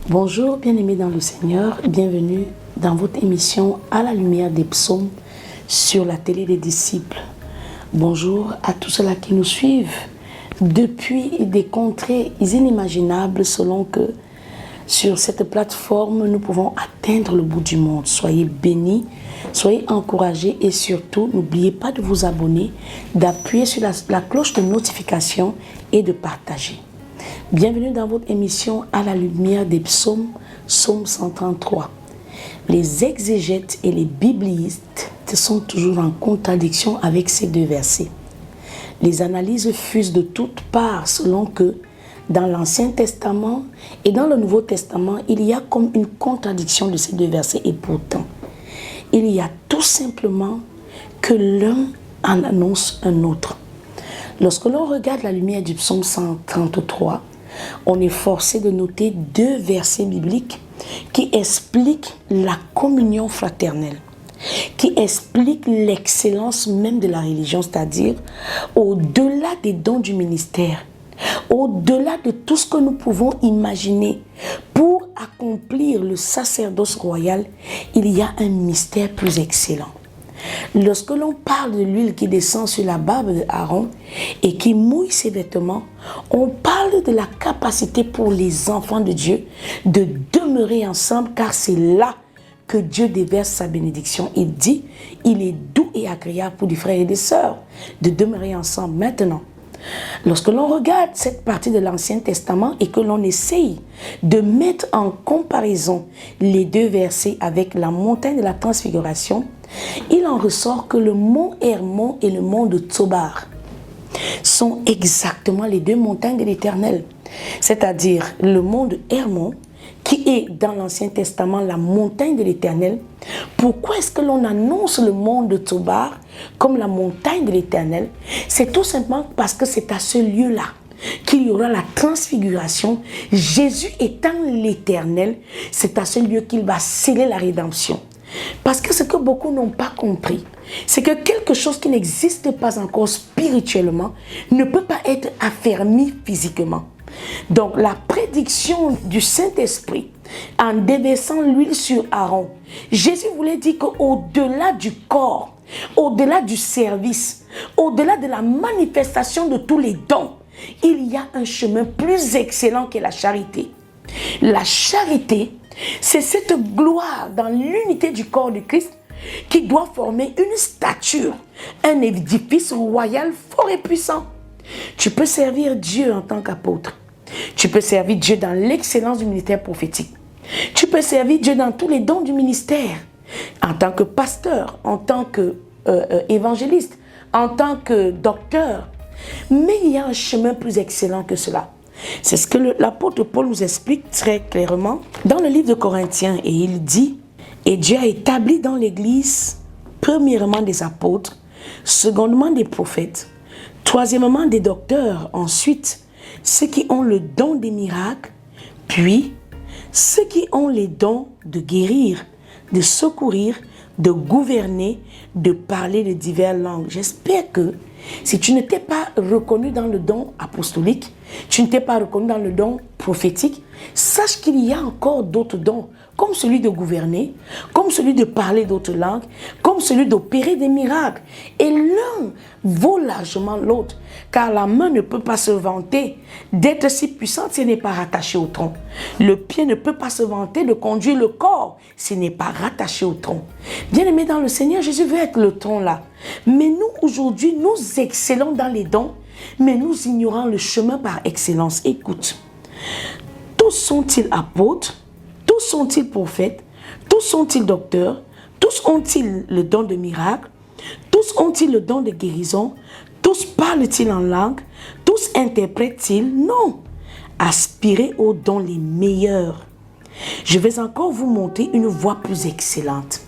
Bonjour, bien-aimés dans le Seigneur, bienvenue dans votre émission À la lumière des psaumes sur la télé des disciples. Bonjour à tous ceux-là qui nous suivent depuis des contrées inimaginables selon que sur cette plateforme nous pouvons atteindre le bout du monde. Soyez bénis, soyez encouragés et surtout n'oubliez pas de vous abonner, d'appuyer sur la cloche de notification et de partager. Bienvenue dans votre émission À la lumière des psaumes, psaume 133. Les exégètes et les biblistes sont toujours en contradiction avec ces deux versets. Les analyses fusent de toutes parts selon que dans l'Ancien Testament et dans le Nouveau Testament, il y a comme une contradiction de ces deux versets et pourtant, il y a tout simplement que l'un en annonce un autre. Lorsque l'on regarde la lumière du psaume 133, on est forcé de noter deux versets bibliques qui expliquent la communion fraternelle, qui expliquent l'excellence même de la religion, c'est-à-dire au-delà des dons du ministère, au-delà de tout ce que nous pouvons imaginer pour accomplir le sacerdoce royal, il y a un mystère plus excellent. Lorsque l'on parle de l'huile qui descend sur la barbe d'Aaron et qui mouille ses vêtements, on parle de la capacité pour les enfants de Dieu de demeurer ensemble, car c'est là que Dieu déverse sa bénédiction. Il dit, il est doux et agréable pour des frères et des sœurs de demeurer ensemble. Maintenant, lorsque l'on regarde cette partie de l'Ancien Testament et que l'on essaye de mettre en comparaison les deux versets avec la montagne de la transfiguration, il en ressort que le mont Hermon et le mont de Tsobar sont exactement les deux montagnes de l'Éternel. C'est-à-dire le mont de Hermon, qui est dans l'Ancien Testament la montagne de l'Éternel. Pourquoi est-ce que l'on annonce le mont de Tsobar comme la montagne de l'Éternel? C'est tout simplement parce que c'est à ce lieu-là qu'il y aura la transfiguration. Jésus étant l'Éternel, c'est à ce lieu qu'il va sceller la rédemption. Parce que ce que beaucoup n'ont pas compris, c'est que quelque chose qui n'existe pas encore spirituellement ne peut pas être affermi physiquement. Donc la prédiction du Saint-Esprit en déversant l'huile sur Aaron, Jésus voulait dire qu'au-delà du corps, au-delà du service, au-delà de la manifestation de tous les dons, il y a un chemin plus excellent que la charité. La charité, c'est cette gloire dans l'unité du corps de Christ qui doit former une stature, un édifice royal fort et puissant. Tu peux servir Dieu en tant qu'apôtre. Tu peux servir Dieu dans l'excellence du ministère prophétique. Tu peux servir Dieu dans tous les dons du ministère. En tant que pasteur, en tant qu'évangéliste, en tant que docteur. Mais il y a un chemin plus excellent que cela. C'est ce que l'apôtre Paul nous explique très clairement dans le livre de Corinthiens. Et il dit, et Dieu a établi dans l'Église, premièrement des apôtres, secondement des prophètes, troisièmement des docteurs, ensuite ceux qui ont le don des miracles, puis ceux qui ont les dons de guérir, de secourir, de gouverner, de parler de diverses langues. J'espère que si tu ne t'es pas reconnu dans le don apostolique, tu ne t'es pas reconnu dans le don prophétique, sache qu'il y a encore d'autres dons, comme celui de gouverner, comme celui de parler d'autres langues, comme celui d'opérer des miracles. Et l'un vaut largement l'autre, car la main ne peut pas se vanter d'être si puissante si elle n'est pas rattachée au tronc. Le pied ne peut pas se vanter de conduire le corps s'il n'est pas rattaché au tronc. Bien-aimé dans le Seigneur, Jésus veut être le tronc là. Mais nous, aujourd'hui, nous excellons dans les dons, mais nous ignorons le chemin par excellence. Écoute, tous sont-ils apôtres? Tous sont-ils prophètes? Tous sont-ils docteurs? Tous ont-ils le don de miracle? Tous ont-ils le don de guérison? Tous parlent-ils en langue? Tous interprètent-ils? Non. Aspirez aux dons les meilleurs. Je vais encore vous montrer une voie plus excellente.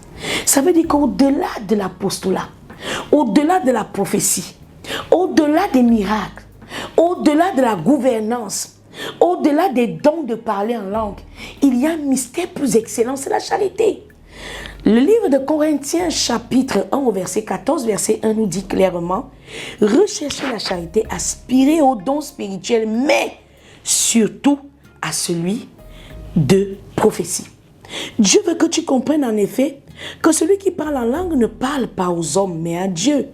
Ça veut dire qu'au-delà de l'apostolat, au-delà de la prophétie, au-delà des miracles, au-delà de la gouvernance, au-delà des dons de parler en langue, il y a un mystère plus excellent, c'est la charité. Le livre de Corinthiens chapitre 1 au verset 14, verset 1 nous dit clairement « Recherchez la charité, aspirez aux dons spirituels, mais surtout à celui de prophétie. Dieu veut que tu comprennes en effet que celui qui parle en langue ne parle pas aux hommes, mais à Dieu.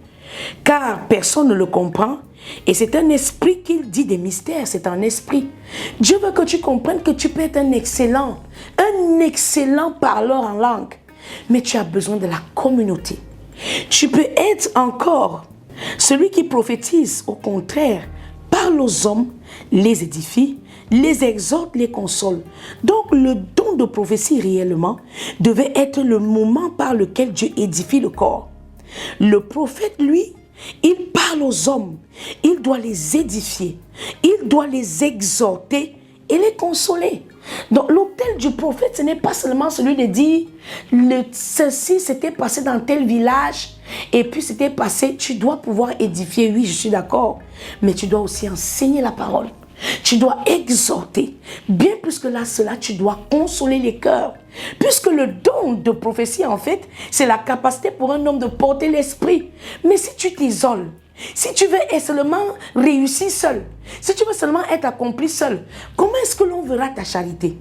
Car personne ne le comprend. Et c'est un esprit qu'il dit des mystères, c'est un esprit. Dieu veut que tu comprennes que tu peux être un excellent parleur en langue. Mais tu as besoin de la communauté. Tu peux être encore celui qui prophétise, au contraire, parle aux hommes, les édifie, les exhorte, les console. Donc le don de prophétie réellement devait être le moment par lequel Dieu édifie le corps. Le prophète, lui, il parle aux hommes, il doit les édifier, il doit les exhorter et les consoler. Donc l'autel du prophète, ce n'est pas seulement celui de dire ceci s'était passé dans tel village et puis c'était passé, tu dois pouvoir édifier, oui je suis d'accord, mais tu dois aussi enseigner la parole. Tu dois exhorter. Bien plus que là, cela, tu dois consoler les cœurs. Puisque le don de prophétie, en fait, c'est la capacité pour un homme de porter l'esprit. Mais si tu t'isoles, si tu veux seulement réussir seul, si tu veux seulement être accompli seul, comment est-ce que l'on verra ta charité?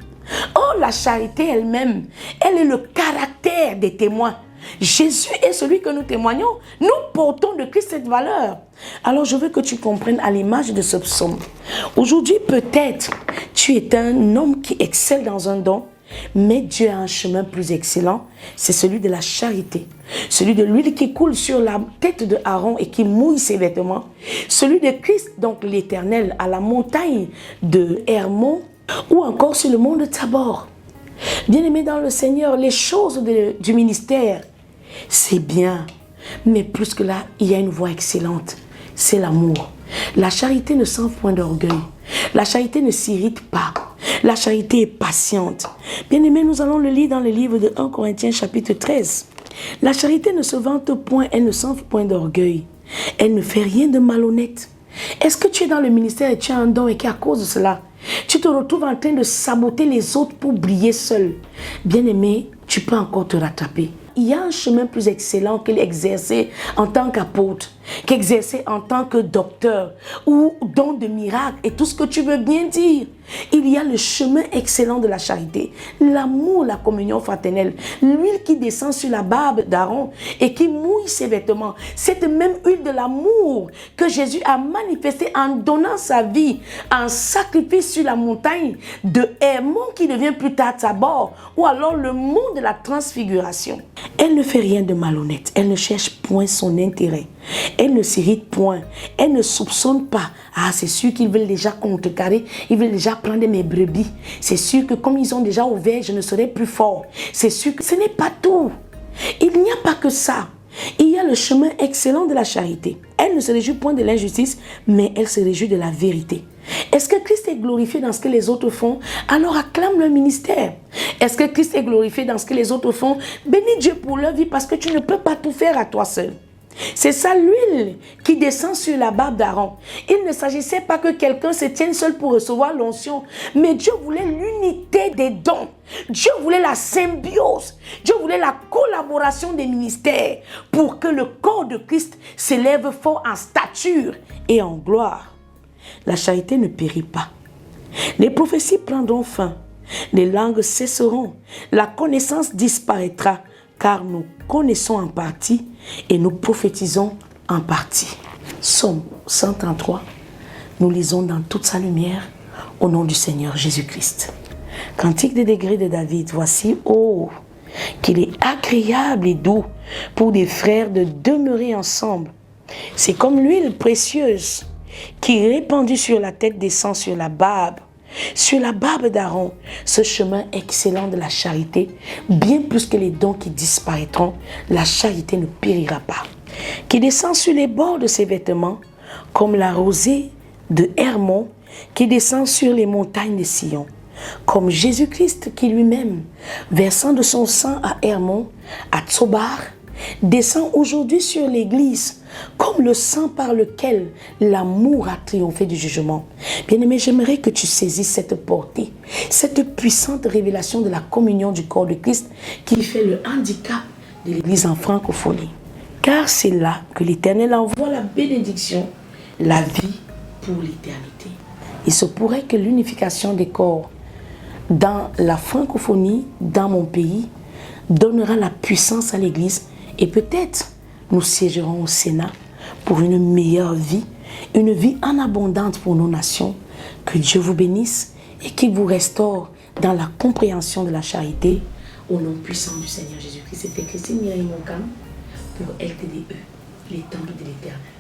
Oh, la charité elle-même, elle est le caractère des témoins. Jésus est celui que nous témoignons. Nous portons de Christ cette valeur. Alors je veux que tu comprennes à l'image de ce psaume. Aujourd'hui peut-être tu es un homme qui excelle dans un don, mais Dieu a un chemin plus excellent. C'est celui de la charité. Celui de l'huile qui coule sur la tête de Aaron et qui mouille ses vêtements. Celui de Christ, donc l'Éternel, à la montagne de Hermon ou encore sur le mont de Tabor. Bien-aimés dans le Seigneur, les choses du ministère, c'est bien, mais plus que là, il y a une voie excellente, c'est l'amour. La charité ne sent point d'orgueil, la charité ne s'irrite pas, la charité est patiente. Bien-aimés, nous allons le lire dans le livre de 1 Corinthiens chapitre 13. La charité ne se vante point, elle ne sent point d'orgueil, elle ne fait rien de malhonnête. Est-ce que tu es dans le ministère et tu as un don et qu'à cause de cela, tu te retrouves en train de saboter les autres pour briller seul? Bien-aimé, tu peux encore te rattraper. Il y a un chemin plus excellent que l'exercer en tant qu'apôtre, qu'exercer en tant que docteur ou don de miracle et tout ce que tu veux bien dire. Il y a le chemin excellent de la charité, l'amour, la communion fraternelle, l'huile qui descend sur la barbe d'Aaron et qui mouille ses vêtements. Cette même huile de l'amour que Jésus a manifestée en donnant sa vie en sacrifice sur la montagne de Hermon qui devient plus tard Tabor, ou alors le mont de la transfiguration. Elle ne fait rien de malhonnête, elle ne cherche point son intérêt, elle ne s'irrite point, elle ne soupçonne pas. Ah, c'est sûr qu'ils veulent déjà contrecarrer, ils veulent déjà prendre mes brebis. C'est sûr que comme ils ont déjà ouvert, je ne serai plus fort. C'est sûr que ce n'est pas tout. Il n'y a pas que ça. Il y a le chemin excellent de la charité. Elle ne se réjouit point de l'injustice, mais elle se réjouit de la vérité. Est-ce que Christ est glorifié dans ce que les autres font? Alors acclame le ministère. Est-ce que Christ est glorifié dans ce que les autres font? Bénis Dieu pour leur vie parce que tu ne peux pas tout faire à toi seul. C'est ça l'huile qui descend sur la barbe d'Aaron. Il ne s'agissait pas que quelqu'un se tienne seul pour recevoir l'onction, mais Dieu voulait l'unité des dons. Dieu voulait la symbiose. Dieu voulait la collaboration des ministères pour que le corps de Christ s'élève fort en stature et en gloire. La charité ne périt pas. Les prophéties prendront fin. Les langues cesseront. La connaissance disparaîtra. Car nous connaissons en partie et nous prophétisons en partie. Psaume 133, nous lisons dans toute sa lumière au nom du Seigneur Jésus-Christ. Cantique des degrés de David, voici, oh, qu'il est agréable et doux pour des frères de demeurer ensemble. C'est comme l'huile précieuse qui répandue sur la tête descend sur la barbe. Sur la barbe d'Aaron, ce chemin excellent de la charité, bien plus que les dons qui disparaîtront, la charité ne périra pas. Qui descend sur les bords de ses vêtements, comme la rosée de Hermon, qui descend sur les montagnes de Sion. Comme Jésus-Christ qui lui-même, versant de son sang à Hermon, à Tsobar, descend aujourd'hui sur l'Église, comme le sang par lequel l'amour a triomphé du jugement. Bien-aimé, j'aimerais que tu saisisses cette portée, cette puissante révélation de la communion du corps de Christ qui fait le handicap de l'Église en francophonie. Car c'est là que l'Éternel envoie la bénédiction, la vie pour l'éternité. Il se pourrait que l'unification des corps dans la francophonie, dans mon pays, donnera la puissance à l'Église et peut-être nous siégerons au Sénat pour une meilleure vie, une vie en abondance pour nos nations. Que Dieu vous bénisse et qu'il vous restaure dans la compréhension de la charité. Au nom puissant du Seigneur Jésus-Christ, c'était Christine Mireille Moncam pour LTDE, les temples de l'Éternel.